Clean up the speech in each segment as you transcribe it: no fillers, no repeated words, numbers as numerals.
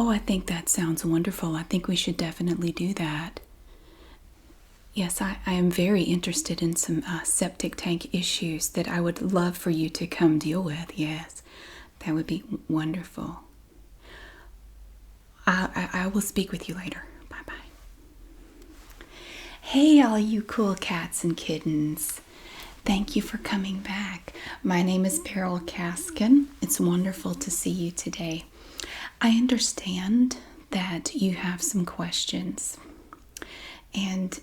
Oh, I think that sounds wonderful. I think we should definitely do that. Yes, I am very interested in some septic tank issues that I would love for you to come deal with. Yes, that would be wonderful. I will speak with you later. Bye bye. Hey, all you cool cats and kittens. Thank you for coming back. My name is Barole Caskin. It's wonderful to see you today. I understand that you have some questions, and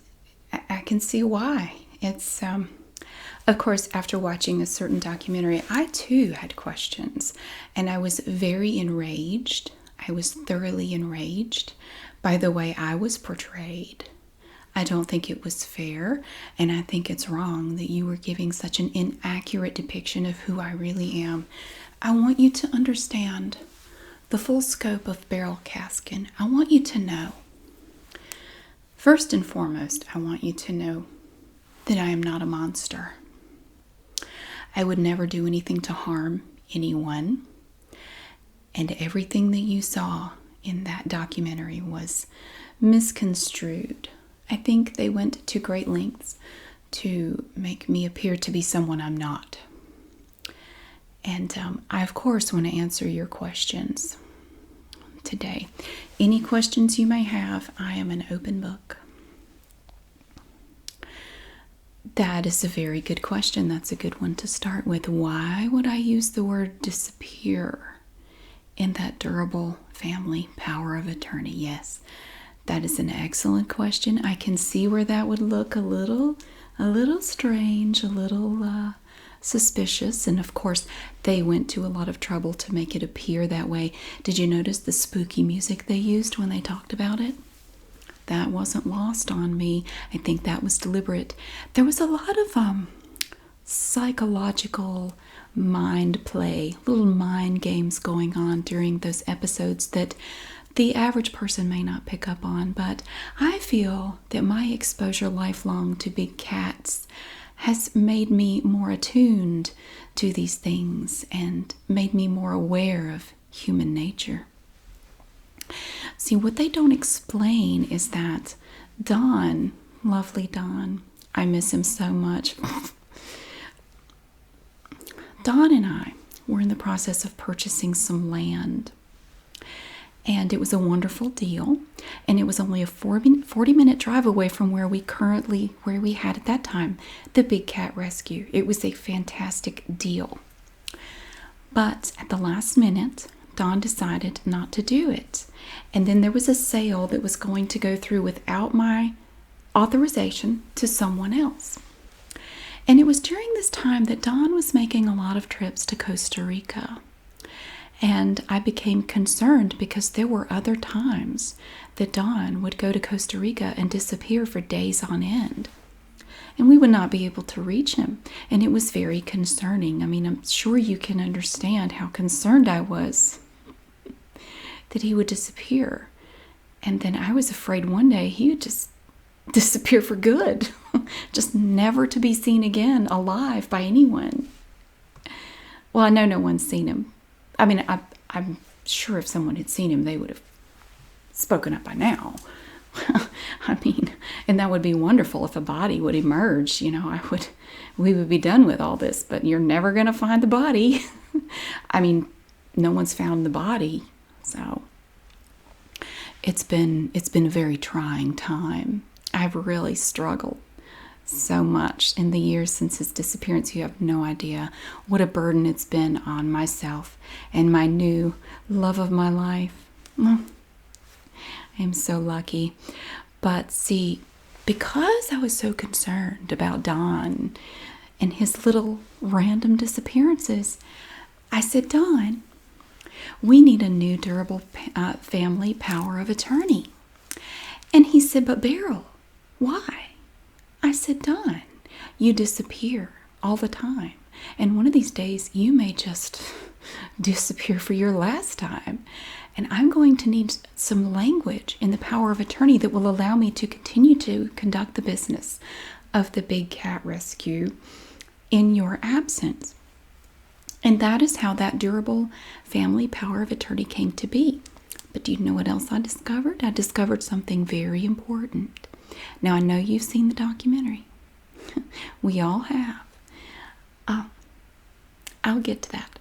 I can see why. It's, of course, after watching a certain documentary, I too had questions, and I was very enraged. I was thoroughly enraged by the way I was portrayed. I don't think it was fair, and I think it's wrong that you were giving such an inaccurate depiction of who I really am. I want you to understand the full scope of Barole Caskin. I want you to know, first and foremost, I want you to know that I am not a monster. I would never do anything to harm anyone, and everything that you saw in that documentary was misconstrued. I think they went to great lengths to make me appear to be someone I'm not. And I, of course, want to answer your questions today. Any questions you may have, I am an open book. That is a very good question. That's a good one to start with. Why would I use the word disappear in that durable family power of attorney? Yes, that is an excellent question. I can see where that would look a little strange, a little suspicious, and of course they went to a lot of trouble to make it appear that way. Did you notice the spooky music they used when they talked about it? That wasn't lost on me. I think that was deliberate. There was a lot of psychological mind play, little mind games going on during those episodes that the average person may not pick up on, but I feel that my exposure lifelong to big cats has made me more attuned to these things and made me more aware of human nature. See, what they don't explain is that Don, lovely Don, I miss him so much. Don and I were in the process of purchasing some land. And it was a wonderful deal. And it was only a 40-minute drive away from where we had at that time, the Big Cat Rescue. It was a fantastic deal. But at the last minute, Don decided not to do it. And then there was a sale that was going to go through without my authorization to someone else. And it was during this time that Don was making a lot of trips to Costa Rica. And I became concerned because there were other times that Don would go to Costa Rica and disappear for days on end. And we would not be able to reach him. And it was very concerning. I mean, I'm sure you can understand how concerned I was that he would disappear. And then I was afraid one day he would just disappear for good. Just never to be seen again alive by anyone. Well, I know no one's seen him. I mean, I'm sure if someone had seen him, they would have spoken up by now. I mean, and that would be wonderful if a body would emerge. You know, we would be done with all this, but you're never going to find the body. I mean, no one's found the body. So it's been a very trying time. I've really struggled so much in the years since his disappearance. You have no idea what a burden it's been on myself and my new love of my life. I am so lucky. But see, because I was so concerned about Don and his little random disappearances, I said, Don, we need a new durable family power of attorney. And he said, but Barole, why? I said, Don, you disappear all the time. And one of these days, you may just disappear for your last time. And I'm going to need some language in the power of attorney that will allow me to continue to conduct the business of the Big Cat Rescue in your absence. And that is how that durable family power of attorney came to be. But do you know what else I discovered? I discovered something very important. Now, I know you've seen the documentary. We all have. I'll get to that.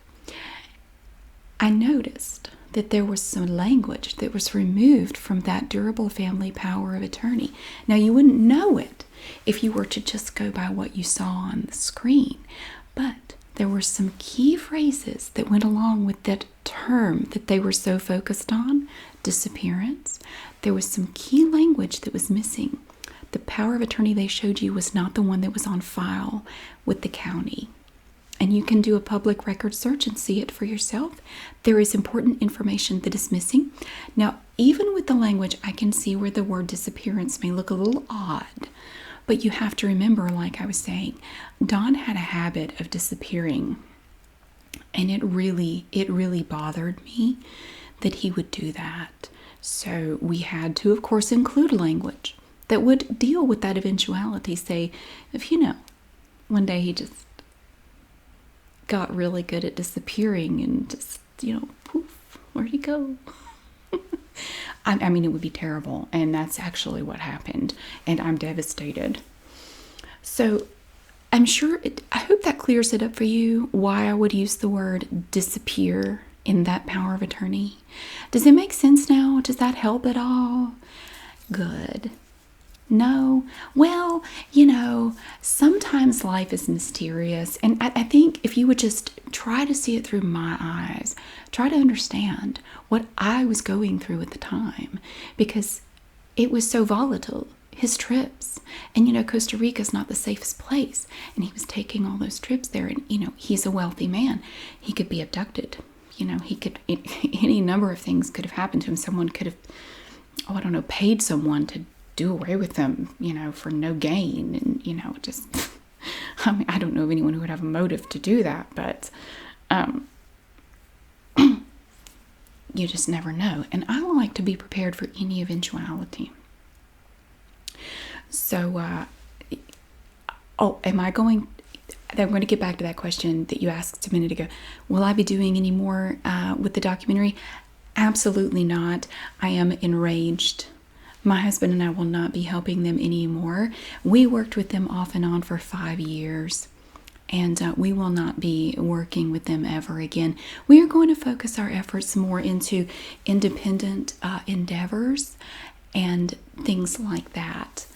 I noticed that there was some language that was removed from that durable family power of attorney. Now, you wouldn't know it if you were to just go by what you saw on the screen, but there were some key phrases that went along with that term that they were so focused on, disappearance. There was some key language that was missing. The power of attorney they showed you was not the one that was on file with the county. And you can do a public record search and see it for yourself. There is important information that is missing. Now, even with the language, I can see where the word disappearance may look a little odd. But you have to remember, like I was saying, Don had a habit of disappearing. And it really bothered me that he would do that. So we had to, of course, include language that would deal with that eventuality. Say, if one day he just got really good at disappearing and just, poof, where'd he go? I mean, it would be terrible. And that's actually what happened. And I'm devastated. So I hope that clears it up for you, why I would use the word disappear in that power of attorney. Does it make sense now? Does that help at all? Good. No? Well, sometimes life is mysterious. And I think if you would just try to see it through my eyes, try to understand what I was going through at the time, because it was so volatile, his trips. And, Costa Rica is not the safest place. And he was taking all those trips there. And, he's a wealthy man. He could be abducted. Any number of things could have happened to him. Someone could have, paid someone to do away with them, for no gain. And, just, I don't know of anyone who would have a motive to do that, but you just never know. And I like to be prepared for any eventuality. So, I'm going to get back to that question that you asked a minute ago. Will I be doing any more with the documentary? Absolutely not. I am enraged. My husband and I will not be helping them anymore. We worked with them off and on for 5 years, and we will not be working with them ever again. We are going to focus our efforts more into independent endeavors and things like that.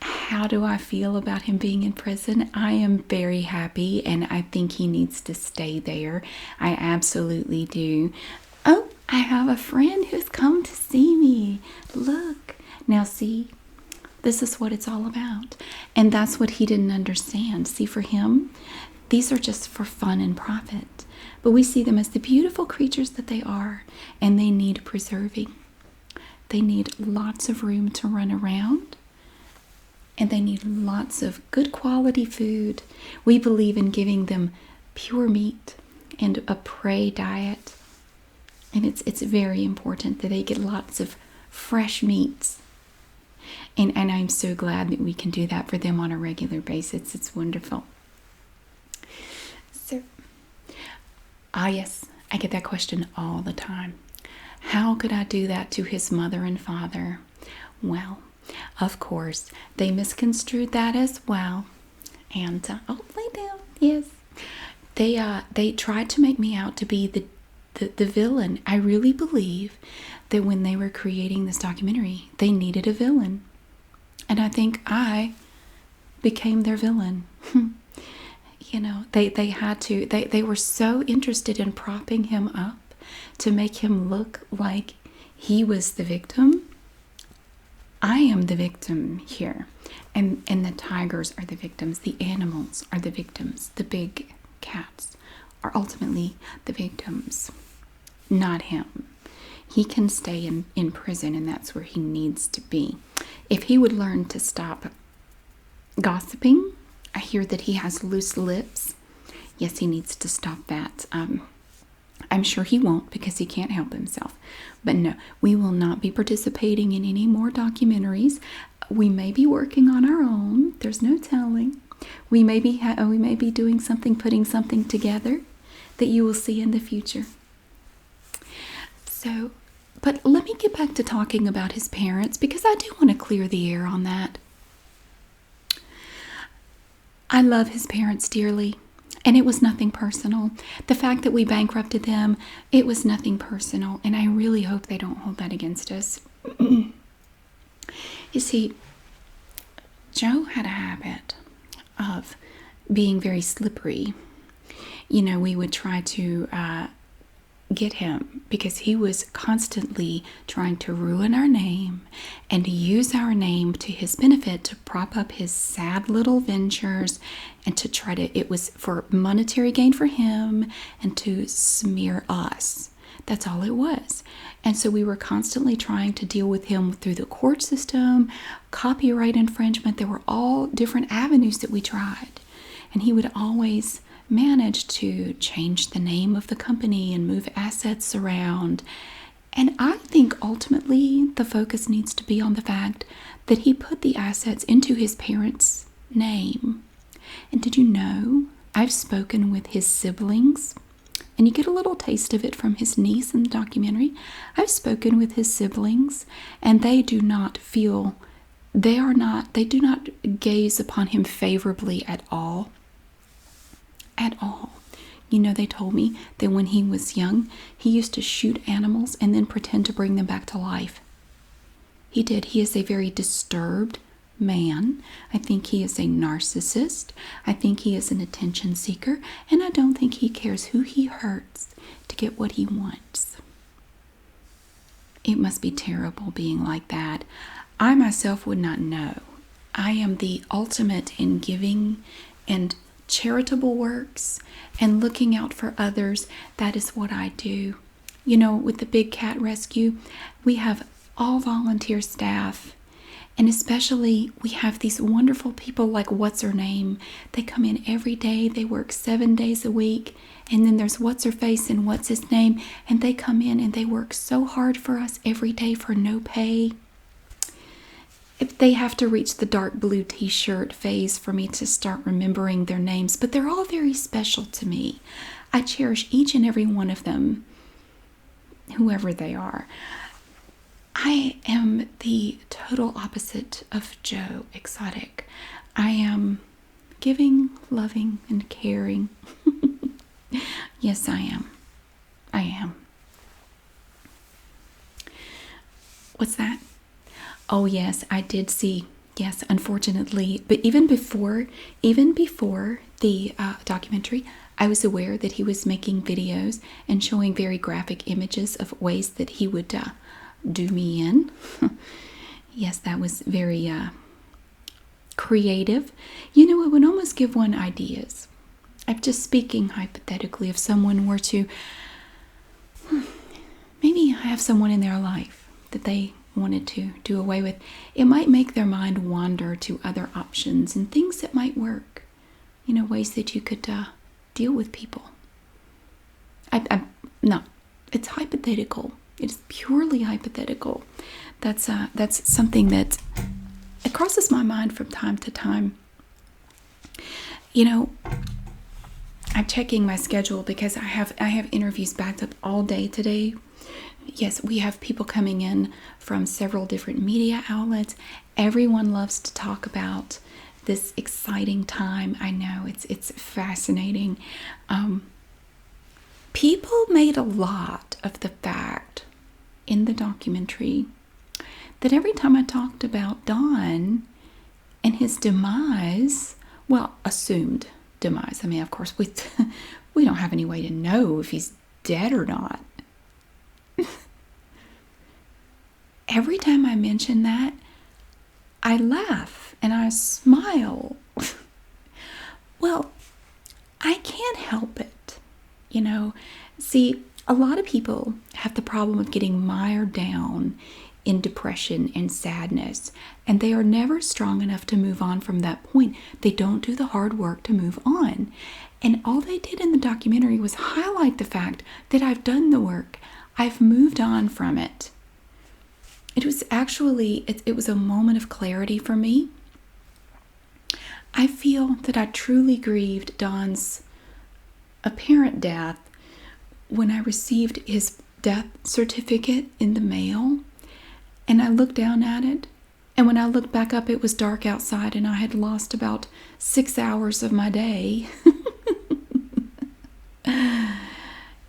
How do I feel about him being in prison? I am very happy, and I think he needs to stay there. I absolutely do. Oh, I have a friend who's come to see me. Look. Now see, this is what it's all about. And that's what he didn't understand. See, for him, these are just for fun and profit. But we see them as the beautiful creatures that they are, and they need preserving. They need lots of room to run around, and they need lots of good quality food. We believe in giving them pure meat and a prey diet. And it's very important that they get lots of fresh meats. And I'm so glad that we can do that for them on a regular basis. It's wonderful. So, yes, I get that question all the time. How could I do that to his mother and father? Well, of course, they misconstrued that as well. And, lay down, yes. They tried to make me out to be the villain. I really believe that when they were creating this documentary, they needed a villain. And I think I became their villain. They had to, they were so interested in propping him up to make him look like he was the victim. I am the victim here. And the tigers are the victims. The animals are the victims. The big cats are ultimately the victims. Not him. He can stay in prison, and that's where he needs to be. If he would learn to stop gossiping, I hear that he has loose lips. Yes, he needs to stop that. I'm sure he won't, because he can't help himself. But no, we will not be participating in any more documentaries. We may be working on our own. There's no telling. We may be doing something, putting something together that you will see in the future. So, but let me get back to talking about his parents because I do want to clear the air on that. I love his parents dearly, and it was nothing personal. The fact that we bankrupted them, it was nothing personal, and I really hope they don't hold that against us. You see, Joe had a habit of being very slippery. We would try to get him because he was constantly trying to ruin our name and to use our name to his benefit to prop up his sad little ventures and to try to, it was for monetary gain for him and to smear us. That's all it was. And so we were constantly trying to deal with him through the court system, copyright infringement. There were all different avenues that we tried. And he would always manage to change the name of the company and move assets around. And I think ultimately the focus needs to be on the fact that he put the assets into his parents' name. And did you know I've spoken with his siblings? And you get a little taste of it from his niece in the documentary. I've spoken with his siblings, and they do not gaze upon him favorably at all. At all. They told me that when he was young, he used to shoot animals and then pretend to bring them back to life. He did. He is a very disturbed man. I think he is a narcissist. I think he is an attention seeker. And I don't think he cares who he hurts to get what he wants. It must be terrible being like that. I myself would not know. I am the ultimate in giving and charitable works and looking out for others. That is what I do. With the big cat rescue, we have all volunteer staff. And especially, we have these wonderful people like what's her name. They come in every day. They work 7 days a week. And then there's what's her face and what's his name. And they come in and they work so hard for us every day for no pay. If they have to reach the dark blue t-shirt phase for me to start remembering their names. But they're all very special to me. I cherish each and every one of them, whoever they are. I am the total opposite of Joe Exotic. I am giving, loving, and caring. Yes, I am. I am. What's that? Oh, yes, I did see. Yes, unfortunately. But even before the documentary, I was aware that he was making videos and showing very graphic images of ways that he would do me in. Yes, that was very creative. It would almost give one ideas. I'm just speaking hypothetically. If someone were to maybe have someone in their life that they wanted to do away with, it might make their mind wander to other options and things that might work. Ways that you could deal with people. No, it's hypothetical. It's purely hypothetical. That's something that it crosses my mind from time to time. I'm checking my schedule because I have interviews backed up all day today. Yes, we have people coming in from several different media outlets. Everyone loves to talk about this exciting time. I know it's fascinating. People made a lot of the fact in the documentary that every time I talked about Don and his demise, well, assumed demise. I mean, of course, we don't have any way to know if he's dead or not. Every time I mention that, I laugh and I smile. Well, I can't help it. See, a lot of people have the problem of getting mired down in depression and sadness, and they are never strong enough to move on from that point. They don't do the hard work to move on. And all they did in the documentary was highlight the fact that I've done the work. I've moved on from it. It was actually, it was a moment of clarity for me. I feel that I truly grieved Don's apparent death when I received his death certificate in the mail, and I looked down at it, and when I looked back up, it was dark outside, and I had lost about 6 hours of my day.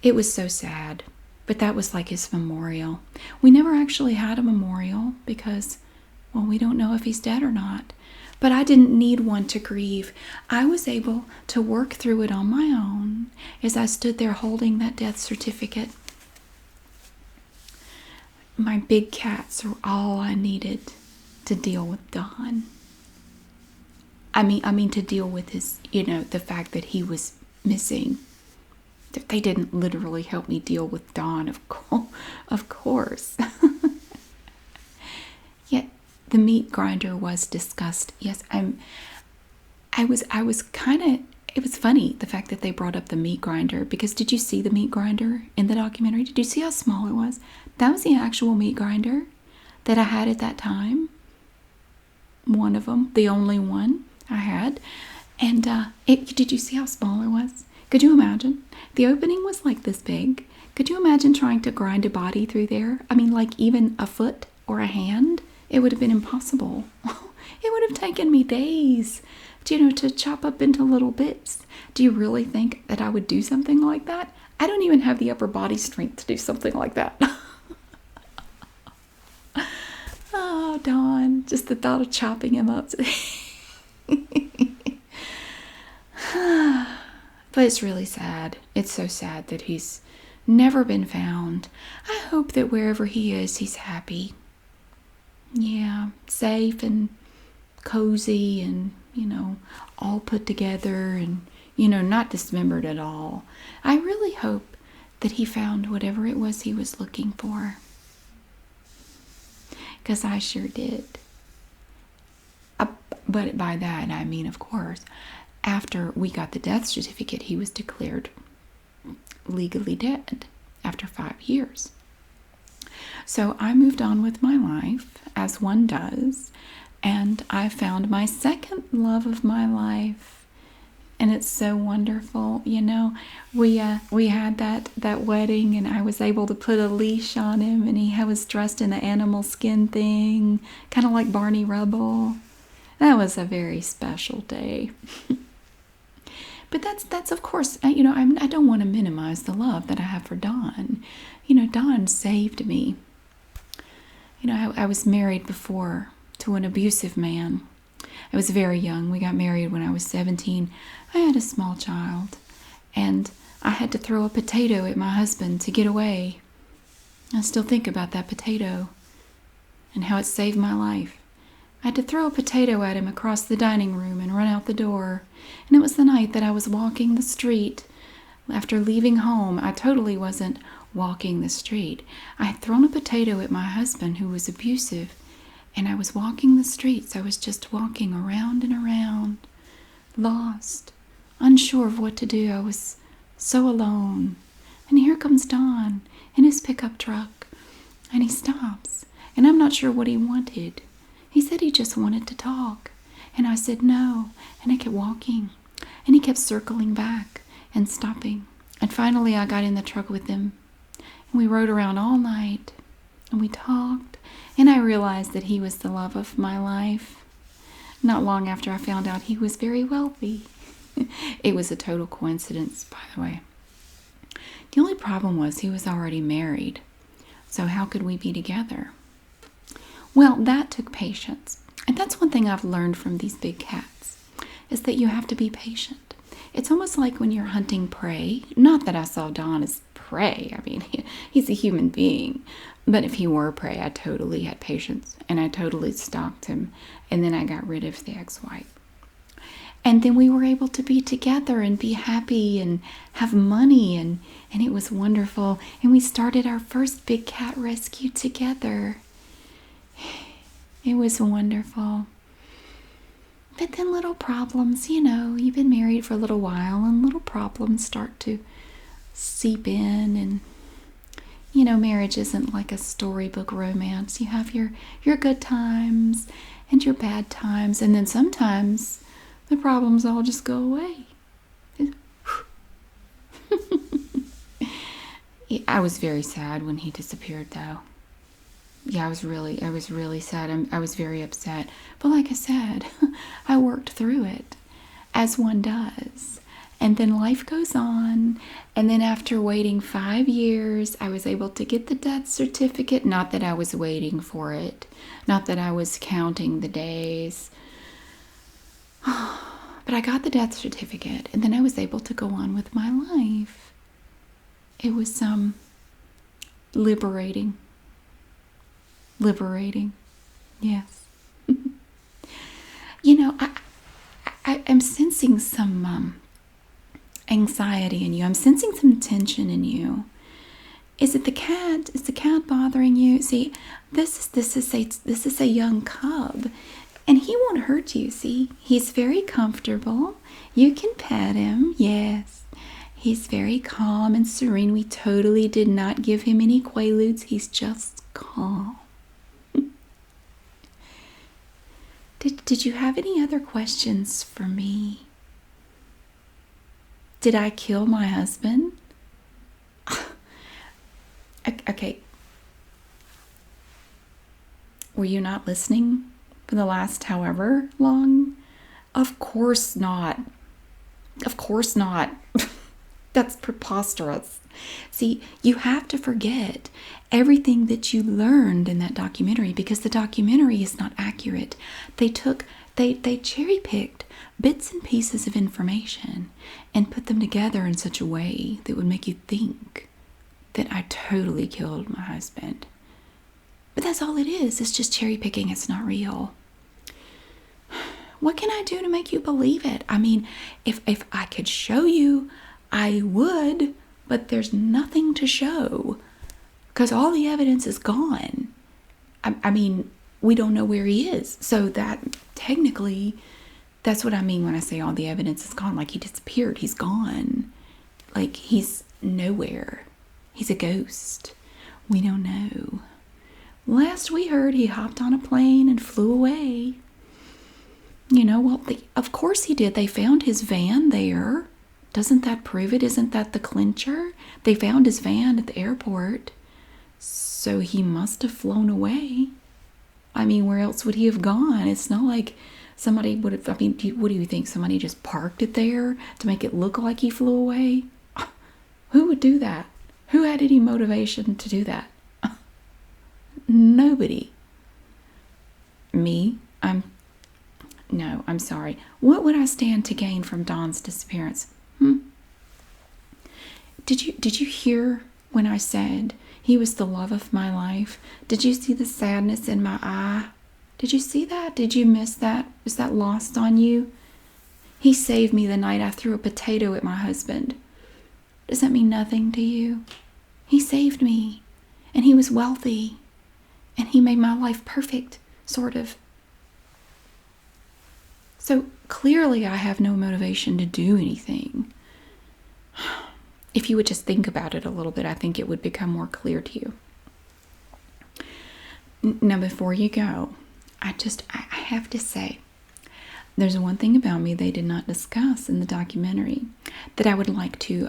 It was so sad, but that was like his memorial. We never actually had a memorial because, well, we don't know if he's dead or not. But I didn't need one to grieve. I was able to work through it on my own as I stood there holding that death certificate. My big cats are all I needed to deal with Don. I mean to deal with his, the fact that he was missing. They didn't literally help me deal with Don, of course. Yet the meat grinder was discussed. Yes, I was kind of, it was funny the fact that they brought up the meat grinder, because did you see the meat grinder in the documentary? Did you see how small it was? That was the actual meat grinder that I had at that time. One of them, the only one I had. And did you see how small it was? Could you imagine? The opening was like this big. Could you imagine trying to grind a body through there? I mean, like even a foot or a hand? It would have been impossible. It would have taken me days, to chop up into little bits. Do you really think that I would do something like that? I don't even have the upper body strength to do something like that. Oh, Don, just the thought of chopping him up. But it's really sad. It's so sad that he's never been found. I hope that wherever he is, he's happy. Yeah, safe and cozy and, all put together and, not dismembered at all. I really hope that he found whatever it was he was looking for. Because I sure did. But by that, I mean, of course, after we got the death certificate, he was declared legally dead after 5 years. So I moved on with my life, as one does, and I found my second love of my life. And it's so wonderful. We had that wedding, and I was able to put a leash on him, and he was dressed in an animal skin thing, kind of like Barney Rubble. That was a very special day. But that's of course, I don't want to minimize the love that I have for Don. Don saved me. I was married before to an abusive man. I was very young. We got married when I was 17. I had a small child, and I had to throw a potato at my husband to get away. I still think about that potato and how it saved my life. I had to throw a potato at him across the dining room and run out the door. And it was the night that I was walking the street. After leaving home, I totally wasn't walking the street. I had thrown a potato at my husband, who was abusive, and I was walking the streets. I was just walking around and around, lost, unsure of what to do. I was so alone. And here comes Don in his pickup truck, and he stops, and I'm not sure what he wanted. He said he just wanted to talk, and I said no, and I kept walking, and he kept circling back and stopping, and finally I got in the truck with him, and we rode around all night, and we talked, and I realized that he was the love of my life. Not long after I found out he was very wealthy. It was a total coincidence, by the way. The only problem was he was already married, so how could we be together? Well, that took patience. And that's one thing I've learned from these big cats, is that you have to be patient. It's almost like when you're hunting prey. Not that I saw Don as prey. I mean, he's a human being. But if he were prey, I totally had patience. And I totally stalked him. And then I got rid of the ex-wife. And then we were able to be together and be happy and have money. And it was wonderful. And we started our first big cat rescue together. It was wonderful. But then little problems, you've been married for a little while, and little problems start to seep in. And, marriage isn't like a storybook romance. You have your good times and your bad times. And then sometimes the problems all just go away. I was very sad when he disappeared, though. Yeah, I was really sad. I was very upset. But like I said, I worked through it, as one does. And then life goes on. And then after waiting 5 years, I was able to get the death certificate. Not that I was waiting for it, not that I was counting the days. But I got the death certificate, and then I was able to go on with my life. It was liberating. Liberating. Yes. You know, I'm sensing some anxiety in you. I'm sensing some tension in you. Is it the cat? Is the cat bothering you? See, this is a young cub, and he won't hurt you. See, he's very comfortable. You can pet him. Yes, he's very calm and serene. We totally did not give him any quaaludes. He's just calm. Did you have any other questions for me? Did I kill my husband? Okay. Were you not listening for the last however long? Of course not. Of course not. That's preposterous. See, you have to forget everything that you learned in that documentary, because the documentary is not accurate. They cherry-picked bits and pieces of information and put them together in such a way that would make you think that I totally killed my husband. But that's all it is. It's just cherry-picking. It's not real. What can I do to make you believe it? I mean, if I could show you, I would, but there's nothing to show because all the evidence is gone. I mean, we don't know where he is. So that technically, that's what I mean when I say all the evidence is gone. Like, he disappeared. He's gone. Like, he's nowhere. He's a ghost. We don't know. Last we heard, he hopped on a plane and flew away. You know, well, of course he did. They found his van there. Doesn't that prove it? Isn't that the clincher? They found his van at the airport. So he must have flown away. I mean, where else would he have gone? It's not like somebody would have, I mean, what do you think? Somebody just parked it there to make it look like he flew away? Who would do that? Who had any motivation to do that? Nobody. Me? No, I'm sorry. What would I stand to gain from Don's disappearance? Did you hear when I said he was the love of my life? Did you see the sadness in my eye? Did you see that? Did you miss that? Was that lost on you? He saved me the night I threw a potato at my husband. Does that mean nothing to you? He saved me, and he was wealthy, and he made my life perfect, sort of. So clearly I have no motivation to do anything. If you would just think about it a little bit, I think it would become more clear to you. Now, before you go, I have to say, there's one thing about me they did not discuss in the documentary that I would like to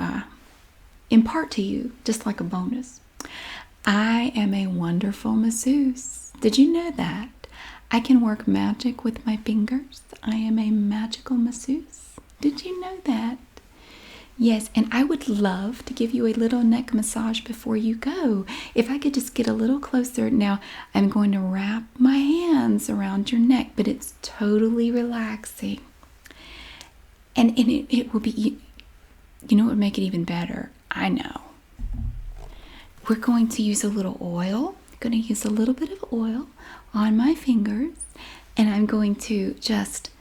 impart to you, just like a bonus. I am a wonderful masseuse. Did you know that? I can work magic with my fingers. I am a magical masseuse. Did you know that? Yes, and I would love to give you a little neck massage before you go. If I could just get a little closer. Now, I'm going to wrap my hands around your neck, but it's totally relaxing. And it will be, you know what would make it even better? I know. We're going to use a little oil. I'm going to use a little bit of oil on my fingers, and I'm going to just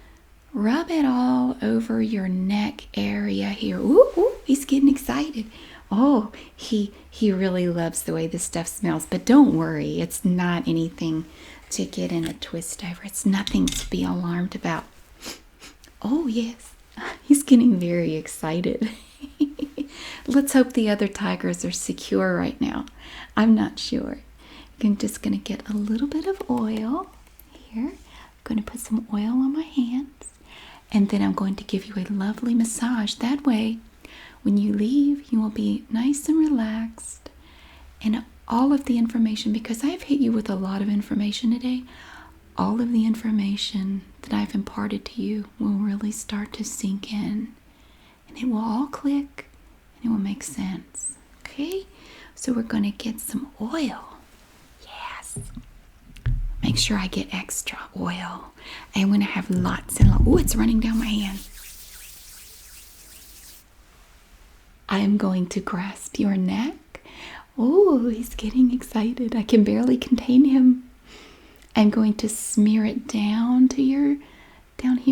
rub it all over your neck area here. Ooh, he's getting excited. Oh, he really loves the way this stuff smells. But don't worry, it's not anything to get in a twist over. It's nothing to be alarmed about. Oh, yes, he's getting very excited. Let's hope the other tigers are secure right now. I'm not sure. I'm just going to get a little bit of oil here. I'm going to put some oil on my hands. And then I'm going to give you a lovely massage. That way, when you leave, you will be nice and relaxed. And all of the information, because I've hit you with a lot of information today, all of the information that I've imparted to you will really start to sink in. And it will all click and it will make sense. Okay? So we're going to get some oil. Yes. Make sure I get extra oil. I'm going to have lots and lots. Oh, it's running down my hand. I am going to grasp your neck. Oh, he's getting excited. I can barely contain him. I'm going to smear it down here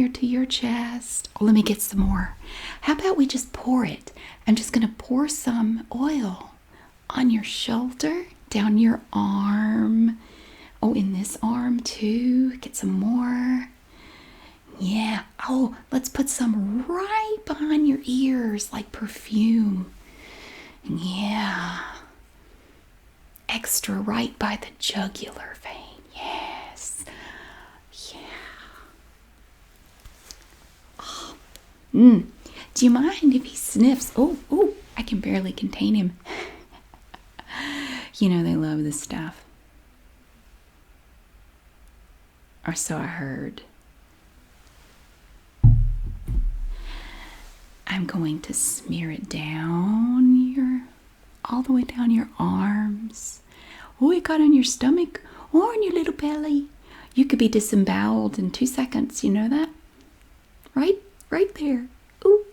to your chest. Oh, let me get some more. How about we just pour it? I'm just going to pour some oil on your shoulder, down your arm. Oh, in this arm too. Get some more. Yeah. Oh, let's put some right behind your ears like perfume. Yeah. Extra right by the jugular vein. Yes. Yeah. Oh. Do you mind if he sniffs? Oh, I can barely contain him. You know they love this stuff. Or so I heard. I'm going to smear it down all the way down your arms. Oh, it got on your stomach or on your little belly. You could be disemboweled in 2 seconds. You know that? Right there. Ooh.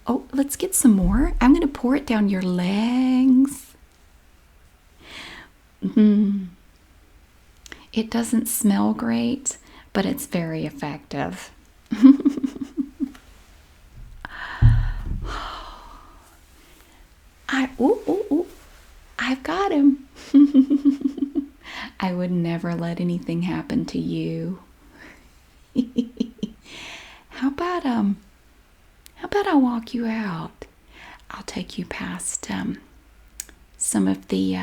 Oh, let's get some more. I'm going to pour it down your legs. It doesn't smell great, but it's very effective. I've got him. I would never let anything happen to you. How about I walk you out? I'll take you past some of the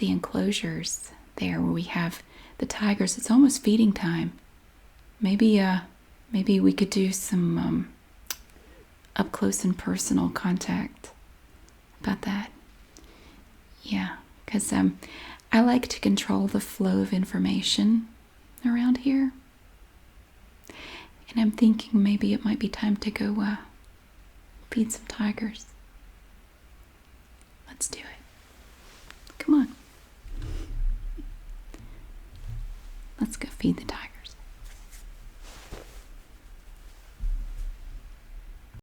enclosures there where we have the tigers. It's almost feeding time. Maybe we could do some up close and personal contact about that. Yeah, because I like to control the flow of information around here. And I'm thinking maybe it might be time to go feed some tigers. Let's do it. Come on. Let's go feed the tigers.